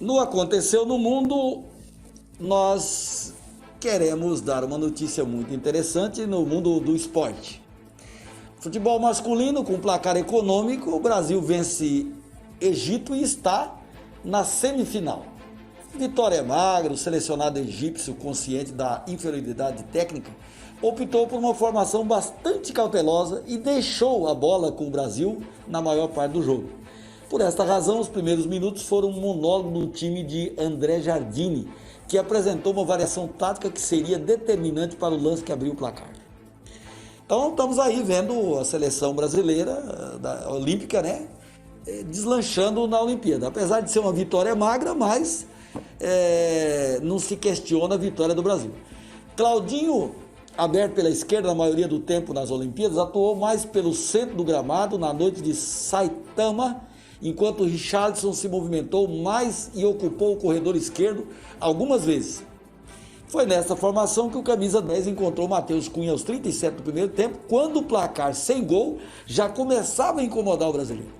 No Aconteceu no Mundo, nós queremos dar uma notícia muito interessante no mundo do esporte. Futebol masculino com placar econômico, o Brasil vence Egito e está na semifinal. Vitória Magra, o selecionado egípcio consciente da inferioridade técnica, optou por uma formação bastante cautelosa e deixou a bola com o Brasil na maior parte do jogo. Por esta razão, os primeiros minutos foram um monólogo do time de André Jardine, que apresentou uma variação tática que seria determinante para o lance que abriu o placar. Então estamos aí vendo a seleção brasileira, da olímpica, né, deslanchando na Olimpíada. Apesar de ser uma vitória magra, mas não se questiona a vitória do Brasil. Claudinho, aberto pela esquerda na maioria do tempo nas Olimpíadas, atuou mais pelo centro do gramado na noite de Saitama, enquanto Richarlison se movimentou mais e ocupou o corredor esquerdo algumas vezes. Foi nessa formação que o camisa 10 encontrou Matheus Cunha aos 37 do primeiro tempo, quando o placar sem gol já começava a incomodar o brasileiro.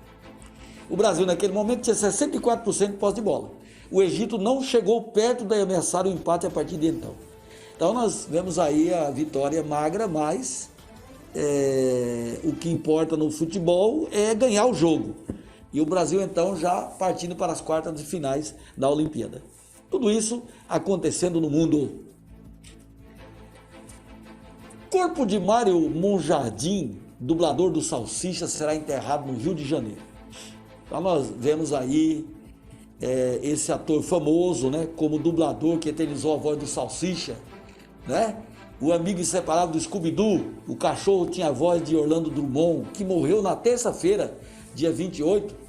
O Brasil naquele momento tinha 64% de posse de bola. O Egito não chegou perto de ameaçar o empate a partir de então. Então nós vemos aí a vitória magra, mas o que importa no futebol é ganhar o jogo. E o Brasil então já partindo para as quartas de finais da Olimpíada. Tudo isso acontecendo no mundo. Corpo de Mário Monjardim, dublador do Salsicha, será enterrado no Rio de Janeiro. Então nós vemos aí esse ator famoso, né, como dublador que eternizou a voz do Salsicha, né? O amigo inseparável do Scooby-Doo, o cachorro tinha a voz de Orlando Drummond, que morreu na terça-feira, dia 28.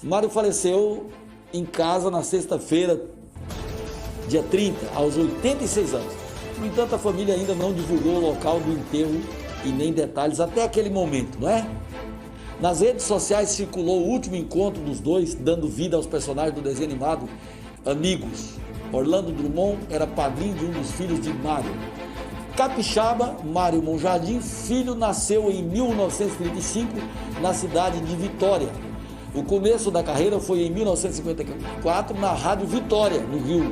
Mário faleceu em casa na sexta-feira, dia 30, aos 86 anos. No entanto, a família ainda não divulgou o local do enterro e nem detalhes até aquele momento, não é? Nas redes sociais circulou o último encontro dos dois, dando vida aos personagens do desenho animado Amigos. Orlando Drummond era padrinho de um dos filhos de Mário. Capixaba, Mário Monjardim, filho, nasceu em 1935 na cidade de Vitória. O começo da carreira foi em 1954 na Rádio Vitória, no Rio.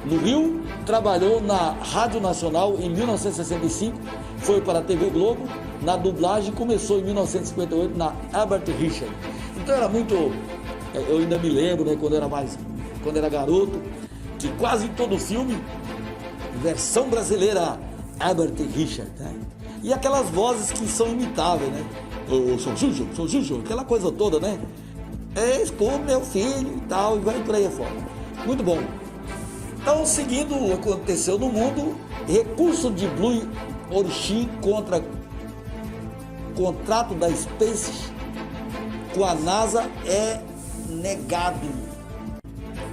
No Rio, trabalhou na Rádio Nacional em 1965, foi para a TV Globo, na dublagem começou em 1958 na Herbert Richard. Então era muito, eu ainda me lembro, né, quando era garoto, que quase em todo filme, versão brasileira, Herbert Richard, né? E aquelas vozes que são imitáveis, né? Sou Juju, aquela coisa toda, né? Como meu filho e tal, e vai por aí afora. Muito bom. Então, seguindo o que aconteceu no mundo, recurso de Blue Origin contra contrato da Space com a NASA é negado.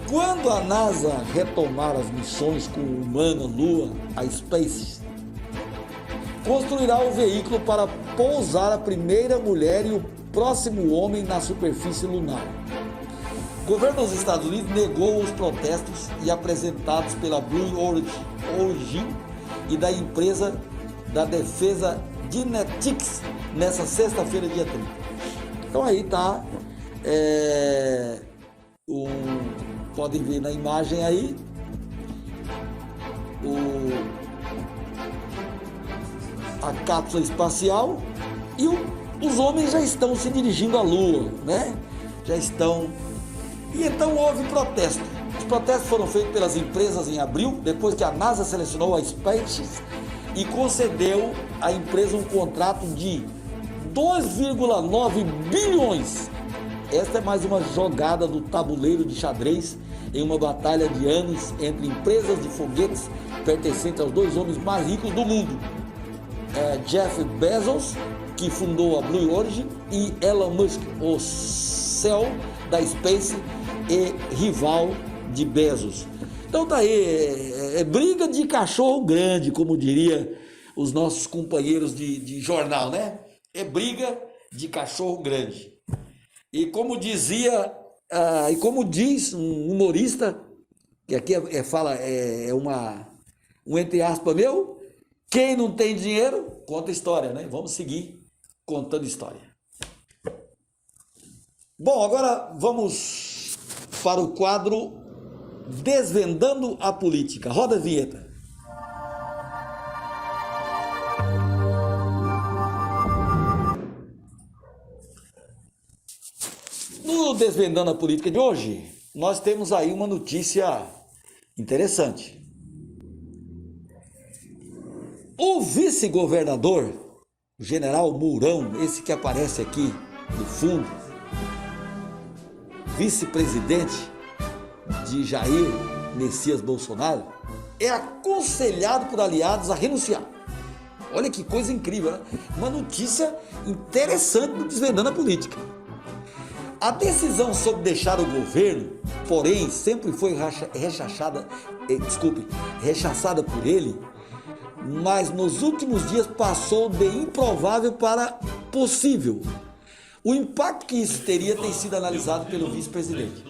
Quando a NASA retomar as missões com o humano Lua, a Space construirá o veículo para pousar a primeira mulher e o próximo homem na superfície lunar. O governo dos Estados Unidos negou os protestos apresentados pela Blue Origin e da empresa da defesa Dynetics nessa sexta-feira, dia 30. Então aí está, podem ver na imagem aí, a cápsula espacial e os homens já estão se dirigindo à Lua, né? Já estão. E então houve protesto. Os protestos foram feitos pelas empresas em abril, depois que a NASA selecionou a SpaceX e concedeu à empresa um contrato de 2,9 bilhões. Esta é mais uma jogada do tabuleiro de xadrez em uma batalha de anos entre empresas de foguetes pertencentes aos dois homens mais ricos do mundo. Jeff Bezos, que fundou a Blue Origin, e Elon Musk, o CEO da Space e rival de Bezos. Então tá aí, briga de cachorro grande, como diria os nossos companheiros de jornal, né? É briga de cachorro grande. E como dizia, e como diz um humorista, que aqui um entre aspas meu, quem não tem dinheiro, conta história, né? Vamos seguir contando história. Bom, agora vamos para o quadro Desvendando a política. Roda a vinheta. No Desvendando a Política de hoje, nós temos aí uma notícia interessante. O vice-governador, o general Mourão, esse que aparece aqui no fundo, vice-presidente de Jair Messias Bolsonaro, é aconselhado por aliados a renunciar. Olha que coisa incrível, né? Uma notícia interessante do Desvendando a Política. A decisão sobre deixar o governo, porém, sempre foi rechaçada por ele, mas nos últimos dias passou de improvável para possível. O impacto que isso teria tem sido analisado pelo vice-presidente.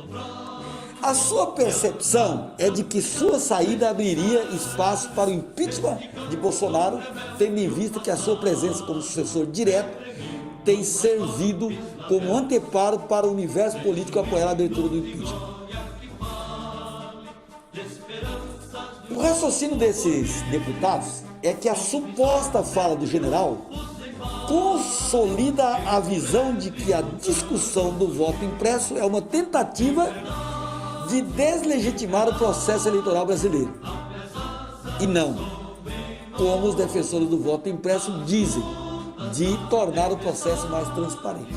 A sua percepção é de que sua saída abriria espaço para o impeachment de Bolsonaro, tendo em vista que a sua presença como sucessor direto tem servido como anteparo para o universo político apoiar a abertura do impeachment. O raciocínio desses deputados é que a suposta fala do general consolida a visão de que a discussão do voto impresso é uma tentativa de deslegitimar o processo eleitoral brasileiro. E não, como os defensores do voto impresso dizem, de tornar o processo mais transparente.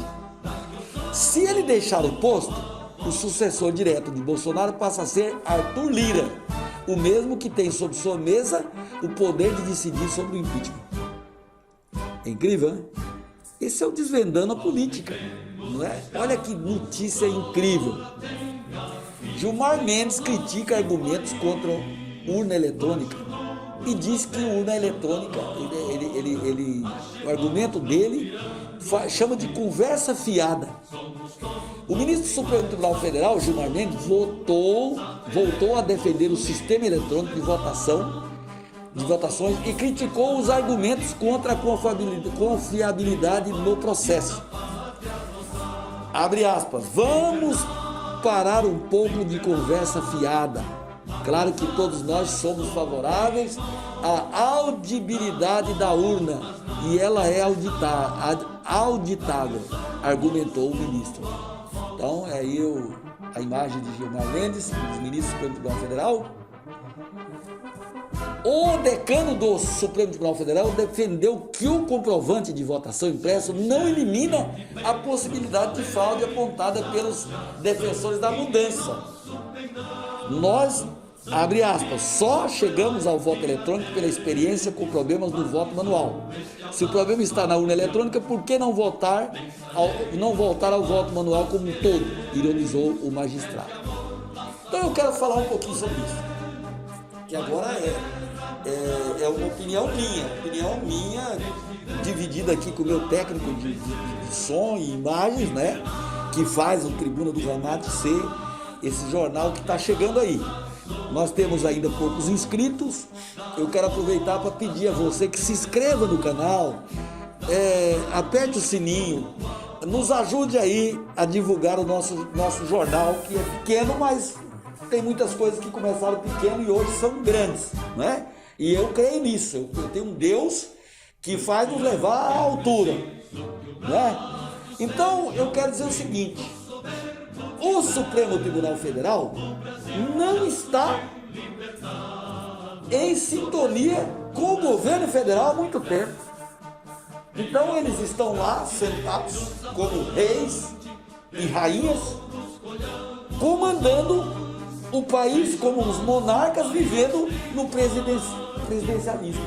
Se ele deixar o posto, o sucessor direto de Bolsonaro passa a ser Arthur Lira, o mesmo que tem sob sua mesa o poder de decidir sobre o impeachment. É incrível, né? Esse é o Desvendando a Política, não é? Olha que notícia incrível. Gilmar Mendes critica argumentos contra urna eletrônica e diz que urna eletrônica, o argumento dele chama de conversa fiada. O ministro do Supremo Tribunal Federal, Gilmar Mendes, voltou a defender o sistema eletrônico de votações e criticou os argumentos contra a confiabilidade no processo. Abre aspas, vamos parar um pouco de conversa fiada. Claro que todos nós somos favoráveis à audibilidade da urna e ela é auditável, argumentou o ministro. Então, é aí a imagem de Gilmar Mendes, dos ministros do Supremo Tribunal Federal. O decano do Supremo Tribunal Federal defendeu que o comprovante de votação impresso não elimina a possibilidade de fraude apontada pelos defensores da mudança. Nós, abre aspas, só chegamos ao voto eletrônico pela experiência com problemas no voto manual. Se o problema está na urna eletrônica, por que não voltar ao voto manual como um todo? Ironizou o magistrado. Então eu quero falar um pouquinho sobre isso, que agora é uma opinião minha, dividida aqui com o meu técnico de som e imagens, né? Que faz o Tribuna do Ramate ser esse jornal que está chegando aí. Nós temos ainda poucos inscritos. Eu quero aproveitar para pedir a você que se inscreva no canal, aperte o sininho, nos ajude aí a divulgar o nosso jornal, que é pequeno, mas tem muitas coisas que começaram pequeno e hoje são grandes, né? E eu creio nisso. Eu tenho um Deus que faz nos levar à altura, né? Então eu quero dizer o seguinte: o Supremo Tribunal Federal não está em sintonia com o governo federal há muito tempo. Então eles estão lá sentados como reis e rainhas, comandando o país como os monarcas, vivendo no presidencialismo.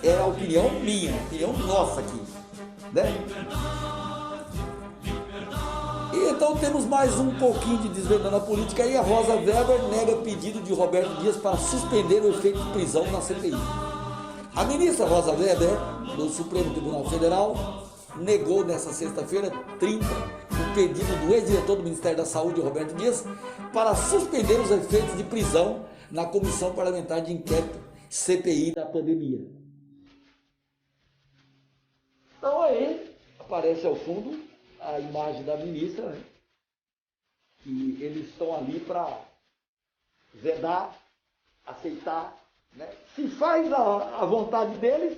É a opinião minha, a opinião nossa aqui, né? E então temos mais um pouquinho de Desvendando a Política aí. A Rosa Weber nega pedido de Roberto Dias para suspender o efeito de prisão na CPI. A ministra Rosa Weber, do Supremo Tribunal Federal, negou nesta sexta-feira, 30, o pedido do ex-diretor do Ministério da Saúde, Roberto Dias, para suspender os efeitos de prisão na Comissão Parlamentar de Inquérito CPI da pandemia. Então aí aparece ao fundo a imagem da ministra, né? E eles estão ali para vedar, aceitar, né? Se faz a vontade deles,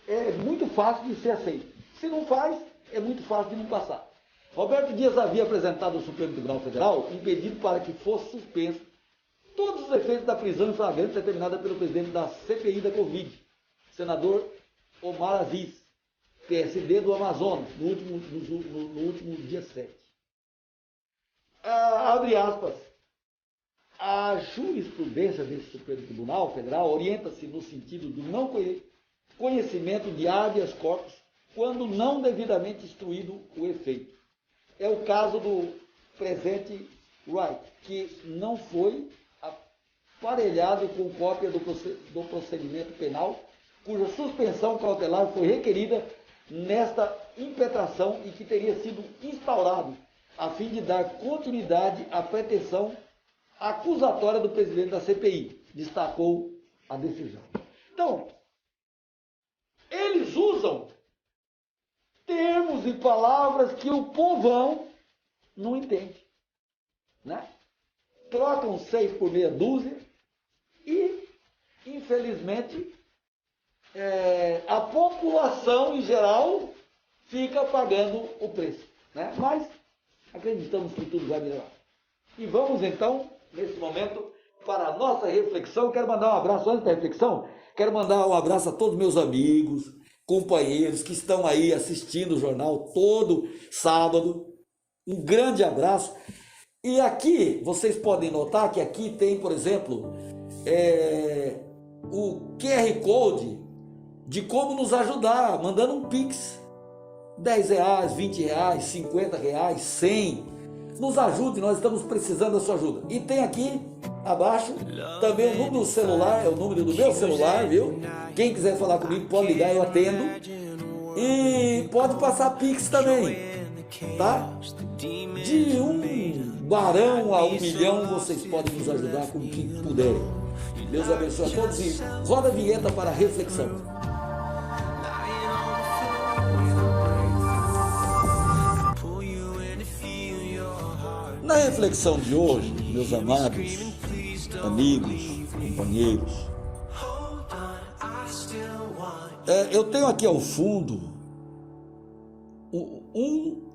é muito fácil de ser aceito. Se não faz, é muito fácil de não passar. Roberto Dias havia apresentado ao Supremo Tribunal Federal um pedido para que fosse suspenso todos os efeitos da prisão em flagrante determinada pelo presidente da CPI da Covid, senador Omar Aziz, PSD do Amazonas, no último dia 7. Abre aspas. A jurisprudência desse Supremo Tribunal Federal orienta-se no sentido do não conhecimento de habeas corpus quando não devidamente instruído o efeito. É o caso do presente Wright, que não foi aparelhado com cópia do procedimento penal, cuja suspensão cautelar foi requerida nesta impetração e que teria sido instaurado a fim de dar continuidade à pretensão acusatória do presidente da CPI, destacou a decisão. Então, eles usam termos e palavras que o povão não entende, né? Trocam 6 por meia dúzia e, infelizmente, a população em geral fica pagando o preço, né? Mas acreditamos que tudo vai melhorar. E vamos então, nesse momento, para a nossa reflexão. Quero mandar um abraço, antes da reflexão, quero mandar um abraço a todos meus amigos, companheiros que estão aí assistindo o jornal todo sábado. Um grande abraço. E aqui, vocês podem notar que aqui tem, por exemplo, o QR Code de como nos ajudar, mandando um Pix. R$10, R$20, R$50, 100. Nos ajude, nós estamos precisando da sua ajuda. E tem aqui abaixo também o número do celular, é o número do meu celular, viu? Quem quiser falar comigo pode ligar, eu atendo. E pode passar Pix também, tá? De R$1 barão a R$1 milhão, vocês podem nos ajudar com o que puderem. Deus abençoe a todos e roda a vinheta para a reflexão. Na reflexão de hoje, meus amados amigos, companheiros, eu tenho aqui ao fundo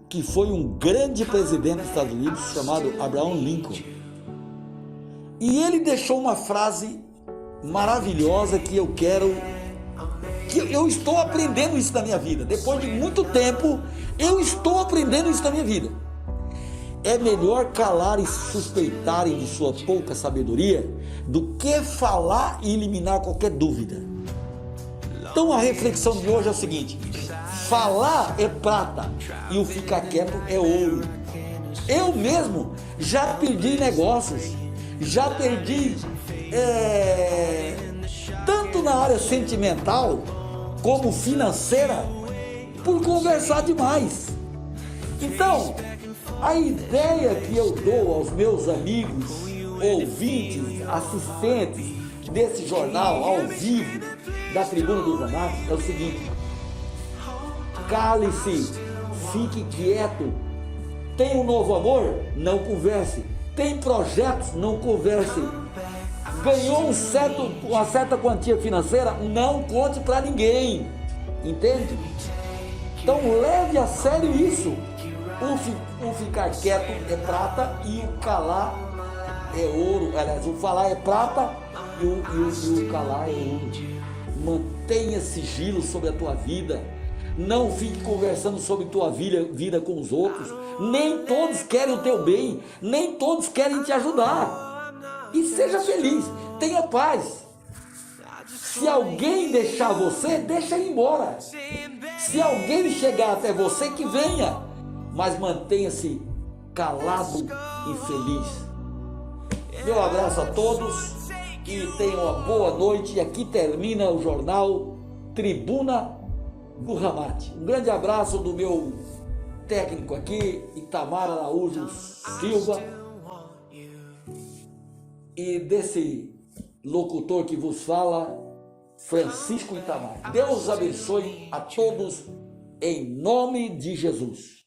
que foi um grande presidente dos Estados Unidos chamado Abraham Lincoln. E ele deixou uma frase maravilhosa que eu estou aprendendo isso na minha vida. Depois de muito tempo, eu estou aprendendo isso na minha vida. É melhor calar e suspeitarem de sua pouca sabedoria do que falar e eliminar qualquer dúvida. Então a reflexão de hoje é o seguinte: falar é prata e o ficar quieto é ouro. Eu mesmo já perdi negócios, já perdi tanto na área sentimental como financeira por conversar demais. Então, a ideia que eu dou aos meus amigos, ouvintes, assistentes desse jornal ao vivo da Tribuna dos Amados é o seguinte: cale-se, fique quieto. Tem um novo amor? Não converse. Tem projetos? Não converse. Ganhou uma certa quantia financeira? Não conte para ninguém. Entende? Então leve a sério isso. O ficar quieto é prata e o calar é ouro. Aliás, o falar é prata e o calar é ouro. Mantenha sigilo sobre a tua vida. Não fique conversando sobre tua vida com os outros. Nem todos querem o teu bem. Nem todos querem te ajudar. E seja feliz. Tenha paz. Se alguém deixar você, deixa ele embora. Se alguém chegar até você, que venha. Mas mantenha-se calado e feliz. Meu abraço a todos e tenham uma boa noite. E aqui termina o jornal Tribuna do Ramate. Um grande abraço do meu técnico aqui, Itamar Araújo Silva, e desse locutor que vos fala, Francisco Itamar. Deus abençoe a todos em nome de Jesus.